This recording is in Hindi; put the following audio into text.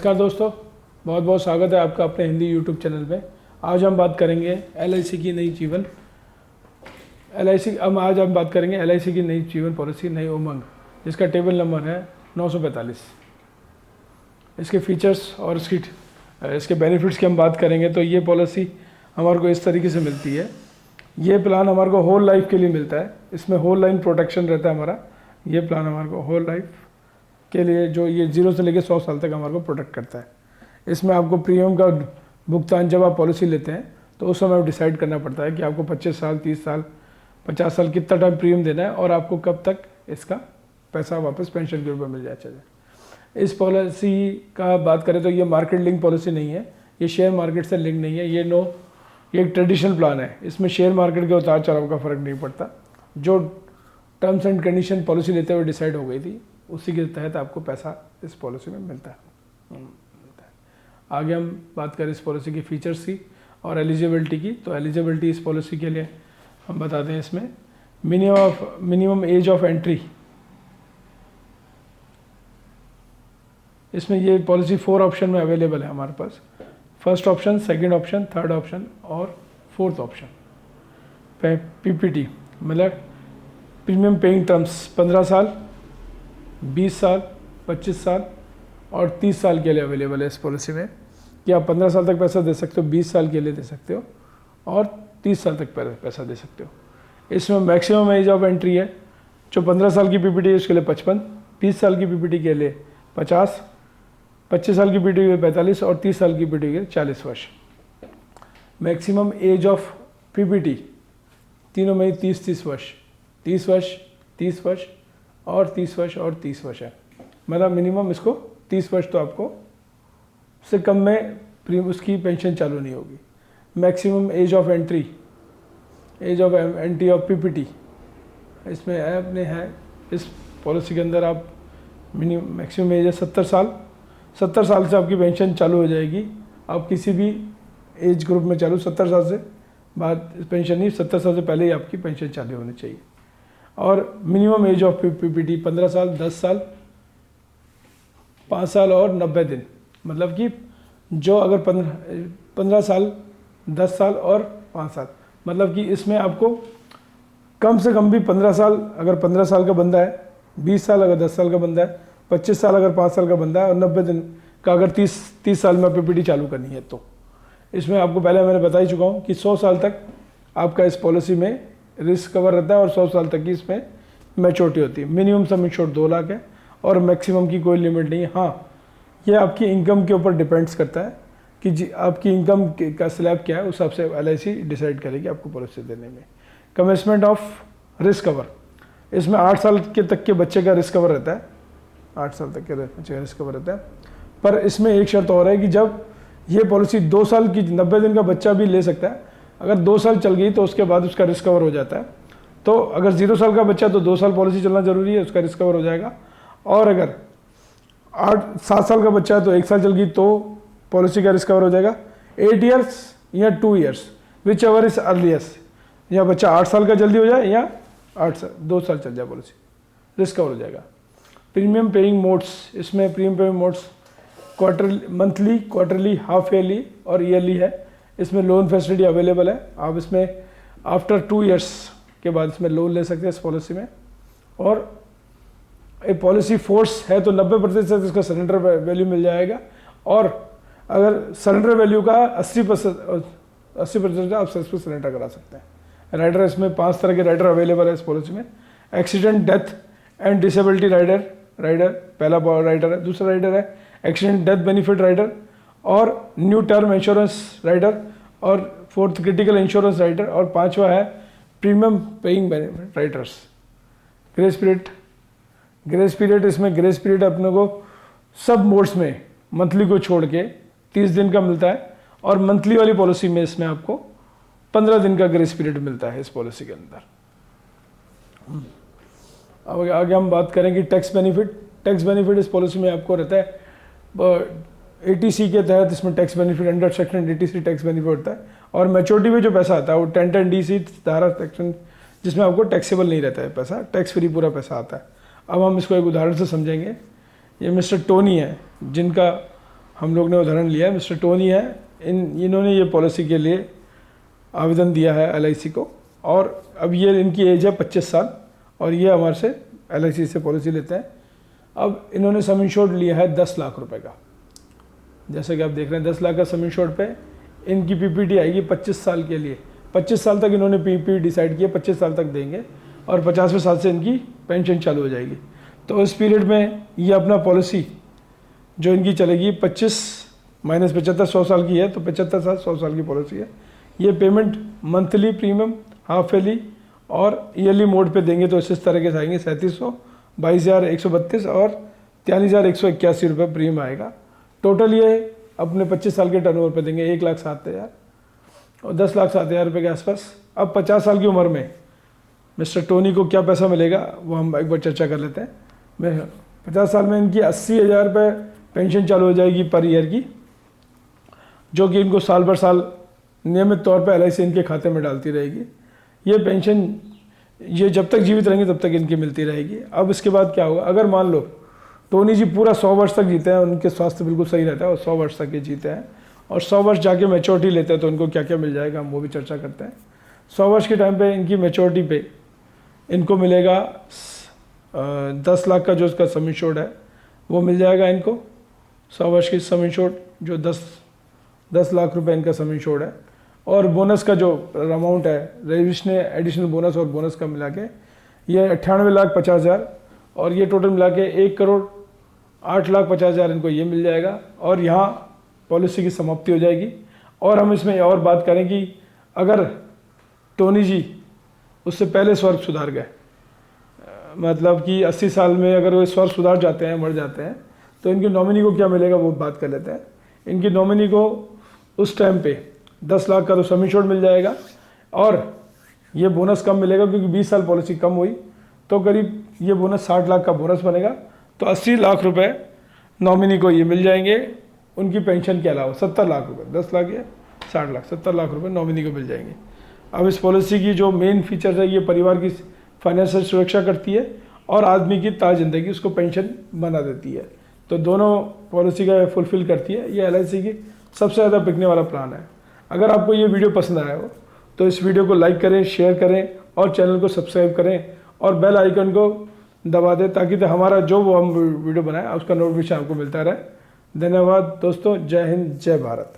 नमस्कार दोस्तों, बहुत बहुत स्वागत है आपका अपने हिंदी यूट्यूब चैनल पे। आज हम बात करेंगे एलआईसी की नई जीवन की नई जीवन पॉलिसी नई उमंग, जिसका टेबल नंबर है 945। इसके फीचर्स और इसके बेनिफिट्स की हम बात करेंगे तो ये पॉलिसी हमारे को इस तरीके से मिलती है। ये प्लान हमारे को होल लाइफ के लिए मिलता है। इसमें होल लाइफ प्रोटेक्शन रहता है हमारा। ये प्लान हमारे को होल लाइफ के लिए जो ये 0 से लेकर 100 साल तक हमारे को प्रोटेक्ट करता है। इसमें आपको प्रीमियम का भुगतान जब आप पॉलिसी लेते हैं तो उस समय डिसाइड करना पड़ता है कि आपको 25 साल, 30 साल, 50 साल कितना टाइम प्रीमियम देना है और आपको कब तक इसका पैसा वापस पेंशन के रूप में मिल जाए। चलिए, इस पॉलिसी का बात करें तो ये मार्केट लिंक पॉलिसी नहीं है, ये शेयर मार्केट से लिंक नहीं है। ये एक ट्रेडिशनल प्लान है। इसमें शेयर मार्केट के उतार चढ़ाव का फर्क नहीं पड़ता। जो टर्म्स एंड कंडीशन पॉलिसी लेते हुए डिसाइड हो गई थी उसी के तहत आपको पैसा इस पॉलिसी में मिलता है। आगे हम बात करें इस पॉलिसी की फीचर्स की और एलिजिबिलिटी की। तो एलिजिबिलिटी इस पॉलिसी के लिए हम बताते हैं। इसमें मिनिमम एज ऑफ एंट्री, इसमें ये पॉलिसी 4 ऑप्शन में अवेलेबल है हमारे पास। First option, second option, third option और फोर्थ ऑप्शन। पीपीटी मतलब प्रीमियम पेइंग टर्म्स 15 साल, 20 साल, 25 साल और 30 साल के लिए अवेलेबल है इस पॉलिसी में कि आप 15 साल तक पैसा दे सकते हो, 20 साल के लिए दे सकते हो और 30 साल तक पैसा दे सकते हो। इसमें मैक्सिमम एज ऑफ एंट्री है। जो 15 साल की पीपीटी है उसके लिए 55, 20 साल की पीपीटी के लिए 50, 25 साल की पीपीटी के लिए 45 और 30 साल की पीपीटी के लिए 40 वर्ष। मैक्सिमम एज ऑफ पीपीटी तीनों में 30 वर्ष, 30 वर्ष, 30 वर्ष और 30 वर्ष और 30 वर्ष है। मतलब मिनिमम इसको 30 वर्ष तो आपको से कम में उसकी पेंशन चालू नहीं होगी। Maximum age of entry of PPT इसमें अपने है। इस पॉलिसी के अंदर आप मैक्सिमम एज है 70 साल। 70 साल से आपकी पेंशन चालू हो जाएगी। आप किसी भी एज ग्रुप में चालू, 70 साल से बाद पेंशन नहीं, 70 साल से पहले ही आपकी पेंशन चालू होनी चाहिए। और मिनिमम एज ऑफ पीपीटी 15 साल, 10 साल, 5 साल और 90 दिन। मतलब कि जो अगर 15 साल, 10 साल और 5 साल, मतलब कि इसमें आपको कम से कम भी 15 साल अगर 15 साल का बंदा है, 20 साल अगर 10 साल का बंदा है, 25 साल अगर 5 साल का बंदा है और 90 दिन का अगर 30 साल में पीपीटी चालू करनी है। तो इसमें आपको पहले मैंने बता ही चुका हूँ कि 100 साल तक आपका इस पॉलिसी में रिस्क कवर रहता है और 100 साल तक की इसमें मैच्योरिटी होती है। मिनिमम सम इंश्योर्ड 2 लाख है और मैक्सिमम की कोई लिमिट नहीं है। हाँ, ये आपकी इनकम के ऊपर डिपेंड्स करता है कि जी आपकी इनकम का स्लैब क्या है, उस हिसाब से एलआईसी डिसाइड करेगी आपको पॉलिसी देने में। कमेंसमेंट ऑफ रिस्क कवर, इसमें 8 साल के तक के बच्चे का रिस्क कवर रहता है। 8 साल तक के बच्चे का रिस्क कवर रहता है। पर इसमें एक शर्त और है कि जब ये पॉलिसी 2 साल की 90 दिन का बच्चा भी ले सकता है। अगर 2 साल चल गई तो उसके बाद उसका रिस्क कवर हो जाता है। तो अगर 0 साल का बच्चा तो 2 साल पॉलिसी चलना जरूरी है, उसका रिस्क कवर हो जाएगा। और अगर 7 साल का बच्चा है तो 1 साल चल गई तो पॉलिसी का रिस्क कवर हो जाएगा। 8 ईयर्स या 2 years, which ever is earliest. या बच्चा 8 साल का जल्दी हो जाए या 2 साल चल जाए, पॉलिसी रिस्क कवर हो जाएगा। प्रीमियम पेइंग मोड्स, इसमें premium paying modes monthly, quarterly, half yearly और ईयरली है। इसमें लोन फैसिलिटी अवेलेबल है। आप इसमें आफ्टर 2 ईयर्स के बाद इसमें लोन ले सकते हैं इस पॉलिसी में। और एक पॉलिसी फोर्स है तो 90% इसका सरेंडर वैल्यू मिल जाएगा। और अगर सरेंडर वैल्यू का 80% आप इसको सरेंडर करा सकते हैं। राइडर, इसमें 5 तरह के राइडर अवेलेबल है इस पॉलिसी में। Accident, death and disability rider पहला राइडर है। दूसरा राइडर है एक्सीडेंट डेथ बेनिफिट राइडर और न्यू टर्म इंश्योरेंस राइडर और फोर्थ क्रिटिकल इंश्योरेंस राइडर और 5वां है premium paying riders. Grace period, इसमें ग्रेस पीरियड अपने को सब मोड्स में मंथली को छोड़ के 30 दिन का मिलता है और मंथली वाली पॉलिसी में इसमें आपको 15 दिन का ग्रेस पीरियड मिलता है इस पॉलिसी के अंदर। अब आगे हम बात करेंगे टैक्स बेनिफिट इस पॉलिसी में आपको रहता है। एटीसी के तहत इसमें tax benefit under section 83 tax benefit होता है। और मैच्योरिटी में जो पैसा आता है वो 1010D धारा सेक्शन, जिसमें आपको टैक्सेबल नहीं रहता है पैसा, टैक्स फ्री पूरा पैसा आता है। अब हम इसको एक उदाहरण से समझेंगे। ये मिस्टर टोनी है जिनका हम लोग ने उदाहरण लिया है, मिस्टर टोनी है, इन्होंने ये पॉलिसी के लिए आवेदन दिया है LIC को, और अब ये इनकी एज है 25 साल और ये हमारे से LIC से पॉलिसी लेते हैं। अब इन्होंने सम इंश्योर्ड लिया है 10 लाख रुपए का, जैसे कि आप देख रहे हैं 10 लाख का सम इंश्योर्ड पे इनकी PPT आएगी 25 साल के लिए। 25 साल तक इन्होंने PPT डिसाइड किया, 25 साल तक देंगे और 50वें साल से इनकी पेंशन चालू हो जाएगी। तो इस पीरियड में ये अपना पॉलिसी जो इनकी चलेगी 25 माइनस 75, 100 साल की है तो 75 साल 100 साल की पॉलिसी है। ये payment monthly premium, half yearly और ईयरली मोड पे देंगे तो इस तरह के आएंगे 3700, 22,132 और 43,181 रुपये प्रीमियम आएगा। टोटल ये अपने 25 साल के टर्नओवर पे देंगे 1,07,000 और 10,07,000 रुपये के आसपास। अब 50 साल की उम्र में मिस्टर टोनी को क्या पैसा मिलेगा वो हम एक बार चर्चा कर लेते हैं। मैं 50 साल में इनकी 80,000 रुपये पेंशन चालू हो जाएगी पर ईयर की, जो कि इनको साल भर साल नियमित तौर पर LIC इनके खाते में डालती रहेगी। ये पेंशन ये जब तक जीवित रहेंगे तब तक इनकी मिलती रहेगी। अब इसके बाद क्या होगा, अगर मान लो टोनी जी पूरा 100 वर्ष तक जीते हैं, उनके स्वास्थ्य बिल्कुल सही रहता है और 100 वर्ष तक ये जीते हैं और 100 वर्ष जाके मैच्योरिटी लेते हैं तो उनको क्या क्या मिल जाएगा हम वो भी चर्चा करते हैं। 100 वर्ष के टाइम पे इनकी मैच्योरिटी पे इनको मिलेगा 10 लाख का जो उसका सम इंश्योर्ड है वो मिल जाएगा इनको। 100 वर्ष की सम इंश्योर्ड जो 10 लाख रुपए इनका सम इंश्योर्ड है, और बोनस का जो अमाउंट है रजिस्ट्रेशन एडिशनल बोनस और बोनस का मिला के ये 98,50,000 और ये टोटल मिला के 1,08,50,000 इनको ये मिल जाएगा और यहाँ पॉलिसी की समाप्ति हो जाएगी। और हम इसमें और बात करें कि अगर टोनी जी उससे पहले स्वर्ग सुधार गए, मतलब कि 80 साल में अगर वो स्वर्ग सुधार जाते हैं, मर जाते हैं, तो इनकी नॉमिनी को क्या मिलेगा वो बात कर लेते हैं। इनकी नॉमिनी को उस टाइम पे 10 लाख का तो सम इंश्योर्ड मिल जाएगा और ये बोनस कम मिलेगा क्योंकि 20 साल पॉलिसी कम हुई तो करीब ये बोनस 60 लाख का बोनस बनेगा। तो 80 लाख रुपए नॉमिनी को ये मिल जाएंगे उनकी पेंशन के अलावा। 70 लाख रुपए, 10 लाख या 60 लाख, 70 लाख रुपए नॉमिनी को मिल जाएंगे। अब इस पॉलिसी की जो मेन फीचर्स है, ये परिवार की फाइनेंशियल सुरक्षा करती है और आदमी की ताज़ जिंदगी उसको पेंशन बना देती है। तो दोनों पॉलिसी का फुलफिल करती है। ये LIC की सबसे ज़्यादा बिकने वाला प्लान है। अगर आपको ये वीडियो पसंद आया हो तो इस वीडियो को लाइक करें, शेयर करें और चैनल को सब्सक्राइब करें और बेल आइकन को दबा दें ताकि तो हमारा जो वो हम वीडियो बनाए उसका नोटिफिकेशन आपको मिलता रहे। धन्यवाद दोस्तों, जय हिंद, जय भारत।